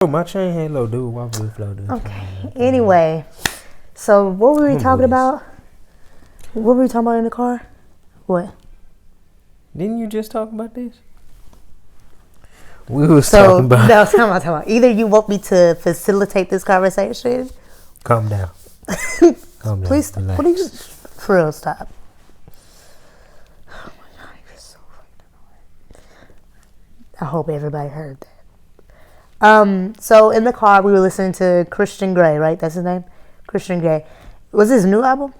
Oh, my chain halo, dude. Why would flow, dude? Okay. Anyway, so what were we talking about? What were we talking about in the car? What? Didn't you just talk about this? We was talking about. No, talking about. Either you want me to facilitate this conversation. Calm down. Calm down. Please stop. Relax. What are you? For real, stop. Oh my God, you're so fucking annoying. I hope everybody heard that. So in the car we were listening to Christian Grey, right? That's his name? Christian Grey. Was this his new album?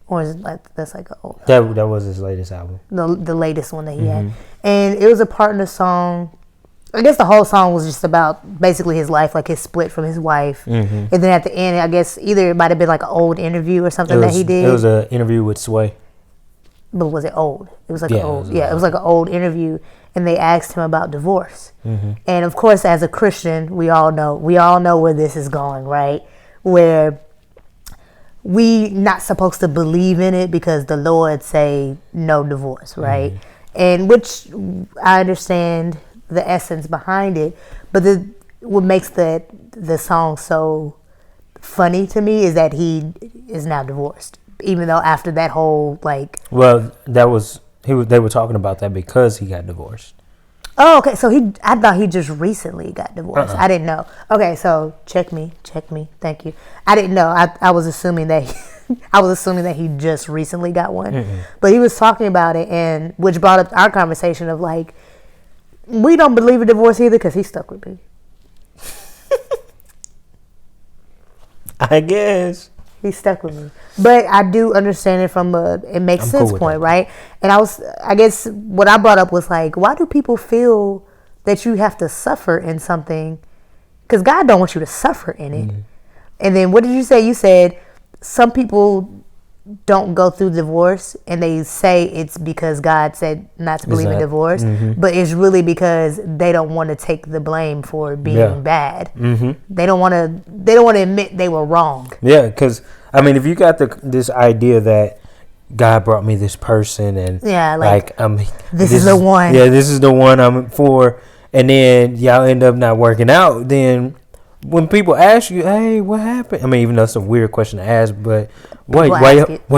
Or is it like that's like an old album? That was his latest album. The latest one that he had. And it was a part in the song. I guess the whole song was just about basically his life, like his split from his wife. And then at the end, I guess either it might have been like an old interview or something that he did. It was an interview with Sway. But was it old? It was like it was like an old interview, and they asked him about divorce. And of course, as a Christian, we all know where this is going, right? Where we not supposed to believe in it because the Lord say no divorce, right? And which I understand the essence behind it, but what makes the song so funny to me is that he is now divorced. Even though after that whole like, well, they were talking about that because he got divorced. Oh, okay. So I thought he just recently got divorced. I didn't know. Okay, so check me. Thank you. I didn't know. I was assuming that he just recently got one. But he was talking about it, and which brought up our conversation of like, we don't believe in divorce either because he stuck with me. I guess. He stuck with me, but I do understand it from it makes sense cool point, right? And I guess what I brought up was like, why do people feel that you have to suffer in something? Because God don't want you to suffer in it. And then what did you say? You said some people don't go through divorce, and they say it's because God said not to believe in divorce, but it's really because they don't want to take the blame for being bad. They don't want to admit they were wrong. Yeah, because I mean, if you got this idea that God brought me this person, and this is the one. Yeah, this is the one I'm for, and then y'all end up not working out, then when people ask you, hey, what happened? I mean, even though it's a weird question to ask, but why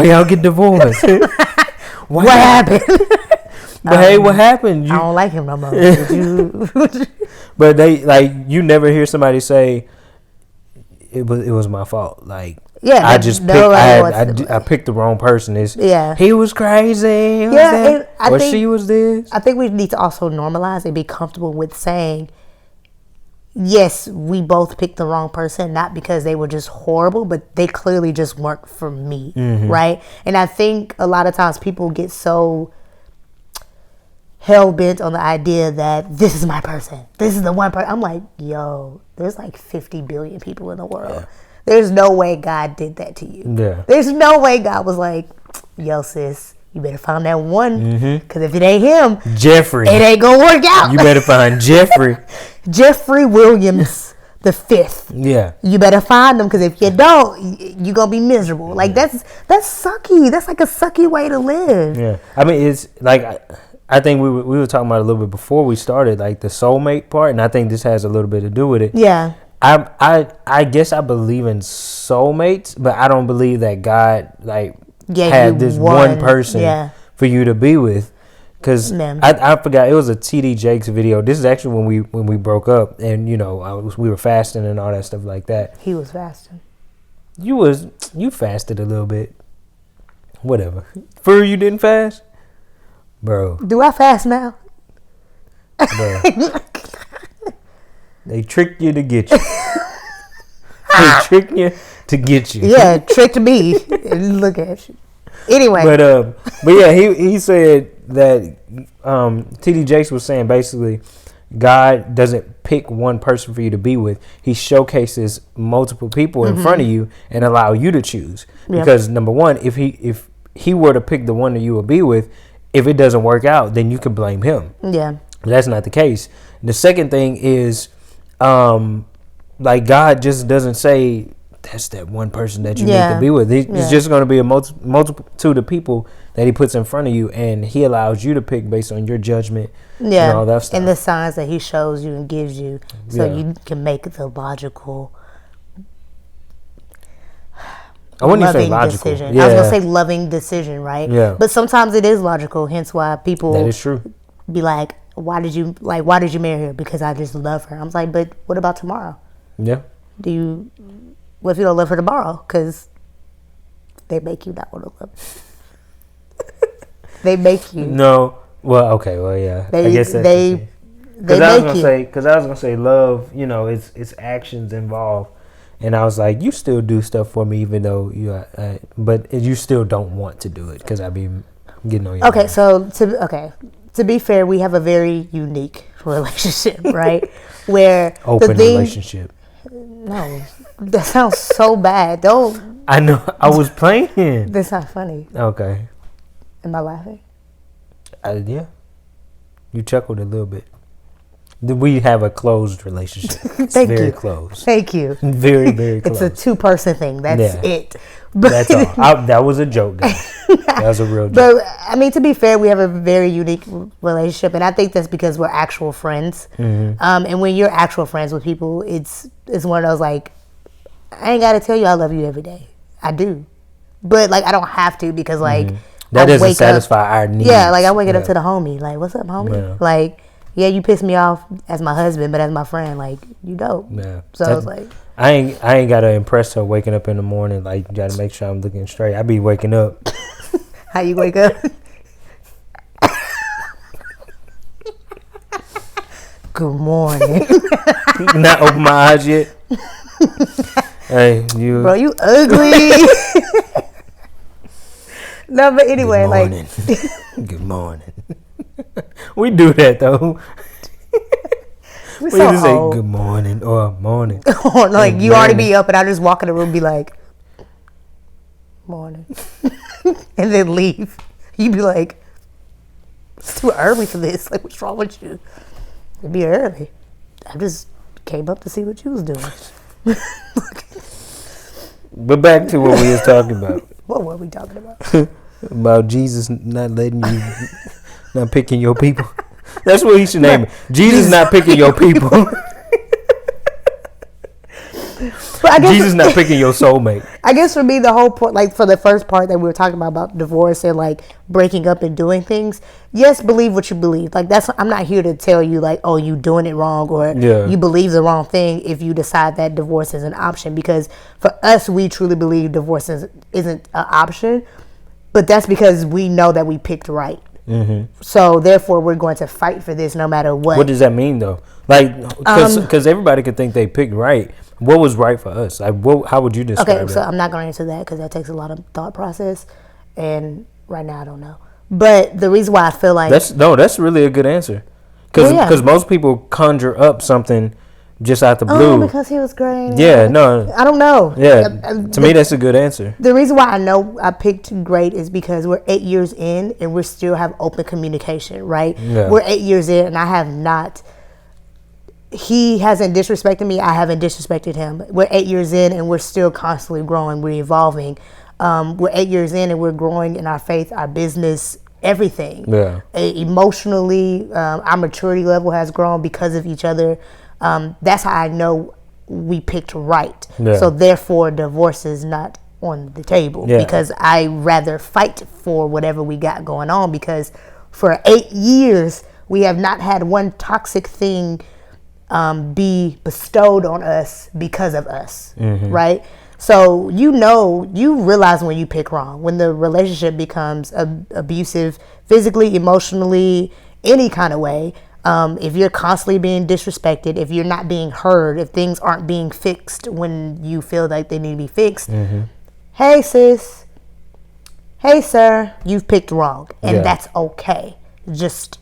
y'all get divorced? What happened? But hey, what happened? I don't like him no more. But you never hear somebody say it was my fault. Like, yeah, I just I picked the wrong person. He was crazy. She was this. I think we need to also normalize and be comfortable with saying, yes, we both picked the wrong person, not because they were just horrible, but they clearly just weren't for me, right? And I think a lot of times people get so hell-bent on the idea that this is my person. This is the one person. I'm like, yo, there's like 50 billion people in the world. Yeah. There's no way God did that to you. Yeah. There's no way God was like, yo, sis, you better find that one, because if it ain't him, Jeffrey, it ain't gonna work out. You better find Jeffrey. Jeffrey Williams the fifth. Yeah. You better find them, because if you don't, you're gonna be miserable. Like that's sucky. That's like a sucky way to live. Yeah. I mean, it's like I think we were talking about it a little bit before we started, like the soulmate part, and I think this has a little bit to do with it. Yeah. I guess I believe in soulmates, but I don't believe that God had this one person for you to be with. Because I forgot, it was a TD Jakes video. This is actually when we broke up, and we were fasting and all that stuff like that. He was fasting. You fasted a little bit. Whatever. For you didn't fast? Bro. Do I fast now? Bro. They tricked you to get you. They tricked you to get you. Yeah, tricked me. Look at you. Anyway. But yeah, he said that TD Jakes was saying basically God doesn't pick one person for you to be with. He showcases multiple people in front of you and allow you to choose. Because number one, if he were to pick the one that you will be with, if it doesn't work out, then you can blame him. Yeah. That's not the case. The second thing is, God just doesn't say that's that one person that you need to be with. It's just going to be a multitude of people that he puts in front of you, and he allows you to pick based on your judgment and all that stuff. And the signs that he shows you and gives you, so you can make the logical, I wouldn't even say logical. Decision. Yeah. I was going to say loving decision, right? Yeah. But sometimes it is logical, hence why people that is true. Be like, why did you marry her? Because I just love her. I'm like, but what about tomorrow? Yeah. What if you don't love her tomorrow? Because they make you not want to love her. They make you. No. Well, okay. Well, yeah. I guess that's they make you. Because I was gonna say love. It's actions involved, and I was like, you still do stuff for me, even though but you still don't want to do it because I be getting on your. Okay, so to be fair, we have a very unique relationship, right? Where open relationship. No, that sounds so bad. Don't. I know. I was playing. That's not funny. Okay. Am I laughing? Yeah. You chuckled a little bit. We have a closed relationship. It's very close. Thank you. Very, very close. It's a 2-person thing. That's it. But that's all. That was a joke, guys. That was a real joke. But, I mean, to be fair, we have a very unique relationship. And I think that's because we're actual friends. Mm-hmm. And when you're actual friends with people, it's one of those, like, I ain't got to tell you I love you every day. I do. But, like, I don't have to because, like, that doesn't satisfy our needs. Yeah, like, I wake up to the homie. Like, what's up, homie? Yeah. Like, yeah, you piss me off as my husband, but as my friend, like, you dope. Yeah. So I was like, I ain't gotta impress her waking up in the morning. Like, you gotta make sure I'm looking straight. I be waking up. How you wake up? Good morning. Not open my eyes yet. Hey, you. Bro, you ugly. No, but anyway, good morning. Like. Good morning. We do that though. We so just say good morning or morning. Or like you already be up and I just walk in the room and be like, morning. And then leave. You be like, it's too early for this. Like, what's wrong with you? It'd be early. I just came up to see what you was doing. But back to what we was talking about. What were we talking about? About Jesus not letting you, not picking your people. That's what he should name it. Jesus not picking your people. But I guess Jesus not picking your soulmate. I guess for me, the whole point, like for the first part that we were talking about divorce and like breaking up and doing things. Yes, believe what you believe. Like I'm not here to tell you like, oh, you doing it wrong or you believe the wrong thing if you decide that divorce is an option. Because for us, we truly believe divorce isn't an option. But that's because we know that we picked right. Mm-hmm. So therefore, we're going to fight for this no matter what. What does that mean though? Like, because everybody could think they picked right. What was right for us? Like, how would you describe it? Okay, so I'm not going to answer that because that takes a lot of thought process, and right now I don't know. But the reason why I feel like that's really a good answer, because most people conjure up something just out the blue. Oh, because he was great. Yeah, no, I don't know. Yeah, to me that's a good answer. The reason why I know I picked great is because we're 8 years in and we still have open communication. Right? Yeah. We're 8 years in, and I have not. He hasn't disrespected me. I haven't disrespected him. We're 8 years in and we're still constantly growing. We're evolving. We're 8 years in and we're growing in our faith, our business, everything. Yeah. Emotionally, our maturity level has grown because of each other. That's how I know we picked right. Yeah. So therefore, divorce is not on the table because I rather fight for whatever we got going on because for 8 years, we have not had one toxic thing be bestowed on us because of us, right? So you realize when you pick wrong, when the relationship becomes abusive, physically, emotionally, any kind of way. If you're constantly being disrespected, if you're not being heard, if things aren't being fixed when you feel like they need to be fixed, hey sis, hey sir, you've picked wrong, and that's okay. Just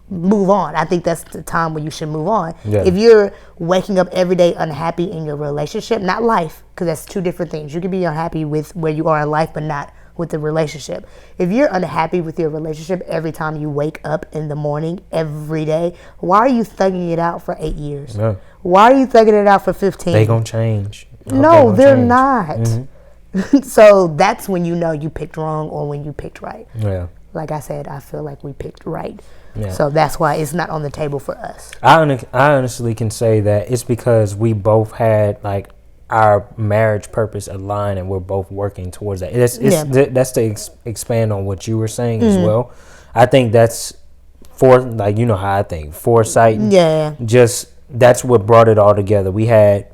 move on. I think that's the time when you should move on. Yeah. If you're waking up every day unhappy in your relationship, not life, because that's two different things. You can be unhappy with where you are in life, but not with the relationship. If you're unhappy with your relationship every time you wake up in the morning, every day, why are you thugging it out for 8 years? Yeah. Why are you thugging it out for 15? They gonna change. No, they're not. Mm-hmm. So that's when you know you picked wrong or when you picked right. Yeah. Like I said, I feel like we picked right. Yeah. So that's why it's not on the table for us. I honestly can say that it's because we both had like our marriage purpose aligned and we're both working towards that. That's to expand on what you were saying as well. I think that's like, you know how I think, foresight. Yeah. Just that's what brought it all together. We had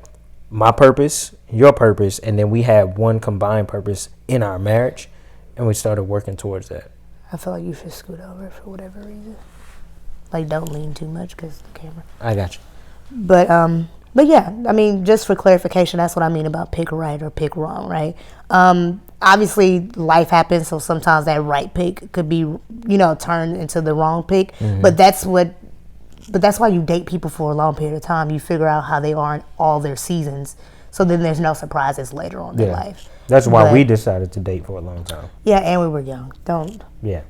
my purpose, your purpose, and then we had one combined purpose in our marriage, and we started working towards that. I feel like you should scoot over for whatever reason. Like, don't lean too much because the camera. I got you. But yeah, I mean, just for clarification, that's what I mean about pick right or pick wrong, right? Obviously, life happens, so sometimes that right pick could be, you know, turned into the wrong pick. Mm-hmm. But that's why you date people for a long period of time. You figure out how they are in all their seasons, so then there's no surprises later on in life. That's why we decided to date for a long time. Yeah, and we were young. Yeah.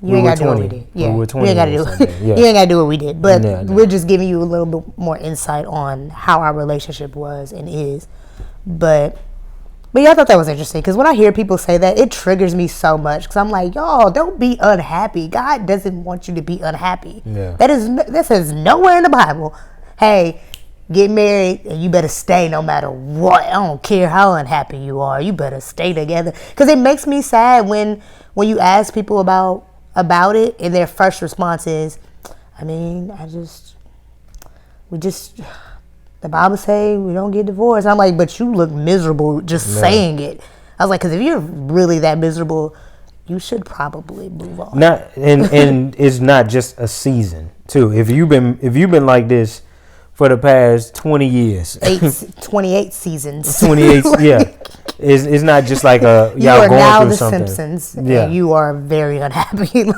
You ain't got to do what we did. Yeah. We were 20. You ain't got to do it. You ain't got to do what we did. But we're just giving you a little bit more insight on how our relationship was and is. But yeah, I thought that was interesting because when I hear people say that, it triggers me so much because I'm like, y'all, don't be unhappy. God doesn't want you to be unhappy. Yeah. That says nowhere in the Bible, hey, get married and you better stay no matter what. I don't care how unhappy you are. You better stay together. Because it makes me sad when you ask people about it and their first response is, I mean, the Bible say we don't get divorced. I'm like, but you look miserable just saying it. I was like, because if you're really that miserable, you should probably move on. And it's not just a season too. If you've been like this for the past 20 years. 28 seasons. 28, yeah. It's not just like y'all going through something. You are now the Simpsons, and you are very unhappy.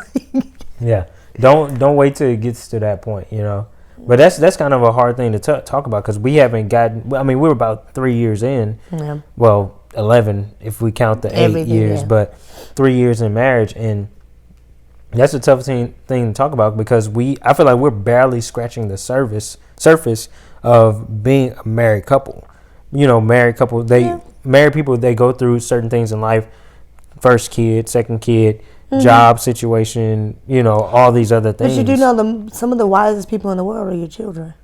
Yeah. Don't wait till it gets to that point, you know. But that's kind of a hard thing to talk about because we haven't gotten, I mean, we're about 3 years in. Yeah. Well, 11 if we count the 8 years, but 3 years in marriage, and that's a tough thing to talk about because I feel like we're barely scratching the surface of being a married couple. You know, married couple, married people, they go through certain things in life. First kid, second kid, job situation, you know, all these other things. But you do know some of the wisest people in the world are your children.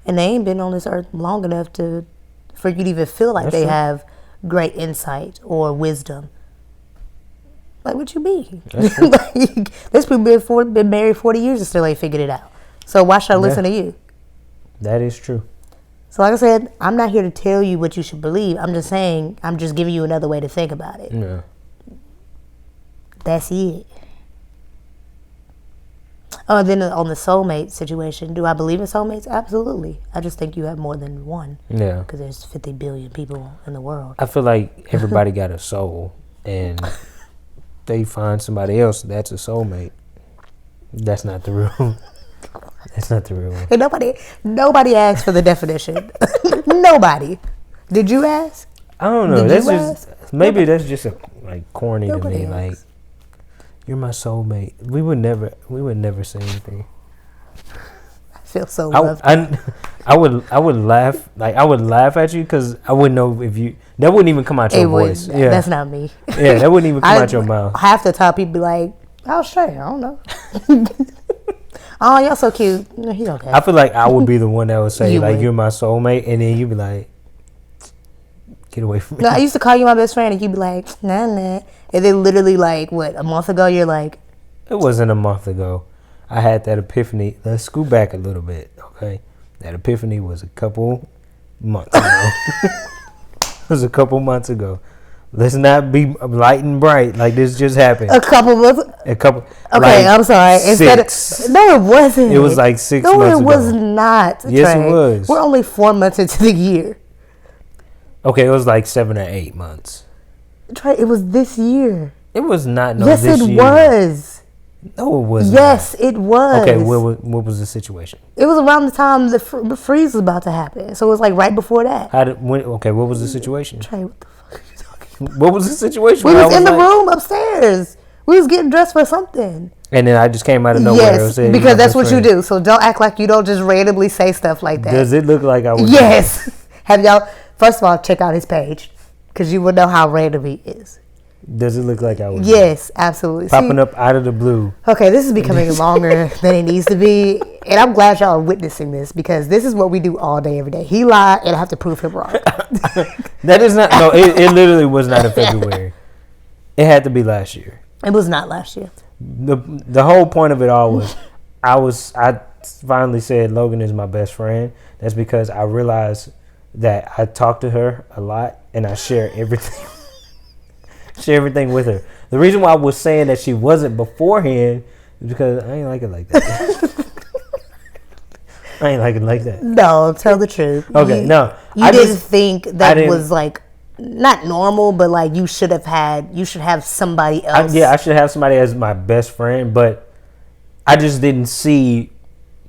And they ain't been on this earth long enough for you to even feel like they have great insight or wisdom. Like, what you mean? Like, there's people been married 40 years and still ain't figured it out. So why should I listen to you? That is true. So like I said, I'm not here to tell you what you should believe. I'm just saying, I'm just giving you another way to think about it. Yeah. That's it. Then on the soulmate situation, do I believe in soulmates? Absolutely. I just think you have more than one. Yeah. Because there's 50 billion people in the world. I feel like everybody got a soul, and they find somebody else that's a soulmate. That's not the rule. That's not the real one. And nobody asked for the definition. Nobody. Did you ask? I don't know. That's just like corny to me. Asked. Like, you're my soulmate. We would never say anything. I feel so loved. I would laugh. Like, I would laugh at you because I wouldn't know if you. That wouldn't even come out your voice. Yeah, that's not me. Yeah, that wouldn't even come out your mouth. Half the time, people be like, "I'll show you." I don't know. Oh, you're so cute. No, he's okay. I feel like I would be the one that would say, you're my soulmate, and then you'd be like, get away from me. No, I used to call you my best friend, and you'd be like, nah. And then literally, like, what, a month ago, you're like... It wasn't a month ago. I had that epiphany. Let's scoot back a little bit, okay? That epiphany was a couple months ago. It was a couple months ago. Let's not be light and bright like this just happened. A couple months. Okay, like I'm sorry. No, it wasn't. It was like 6 months ago. No, it was not. Yes, Trey. It was. We're only 4 months into the year. Okay, it was like 7 or 8 months. Trey, it was this year. It was not. No, yes, this it year. Was. No, it wasn't. Yes, it was. Okay, what was the situation? It was around the time the freeze was about to happen. So it was like right before that. Okay, what was the situation? Trey, what the fuck are you talking about? What was the situation? We was in the room upstairs. We was getting dressed for something. And then I just came out of nowhere. Yes, because that's what you do. So don't act like you don't just randomly say stuff like that. Does it look like I was? Yes. Have y'all... First of all, check out his page because you will know how random he is. Does it look like I was? Yes, absolutely. Popping up out of the blue. Okay, this is becoming longer than it needs to be. And I'm glad y'all are witnessing this because this is what we do all day, every day. He lied and I have to prove him wrong. That is not, no, it literally was not in February. It had to be last year. It was not last year. The whole point of it all was, I finally said Logan is my best friend. That's because I realized that I talk to her a lot and I share everything. Share everything with her. The reason why I was saying that she wasn't beforehand is because I ain't like it like that. I ain't like it like that. No, tell the truth. Okay, no. You didn't think that was like not normal, but like you should have somebody else. I should have somebody as my best friend, but I just didn't see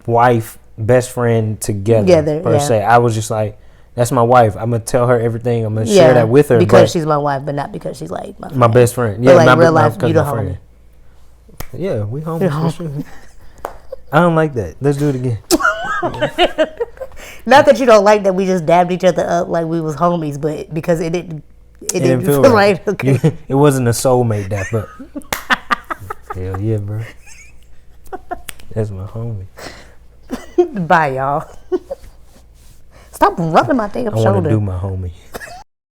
wife, best friend together per se. I was just like, that's my wife. I'm gonna tell her everything. I'm gonna share that with her because she's my wife, but not because she's like my best friend. Yeah, but like real life, you don't homie. Yeah, we homies. I don't like that. Let's do it again. Not that you don't like that we just dabbed each other up like we was homies, but because it didn't feel right. Okay. It wasn't a soulmate dap up. Hell yeah, bro. That's my homie. Bye, y'all. Stop rubbing my damn shoulder. I want to do my homie.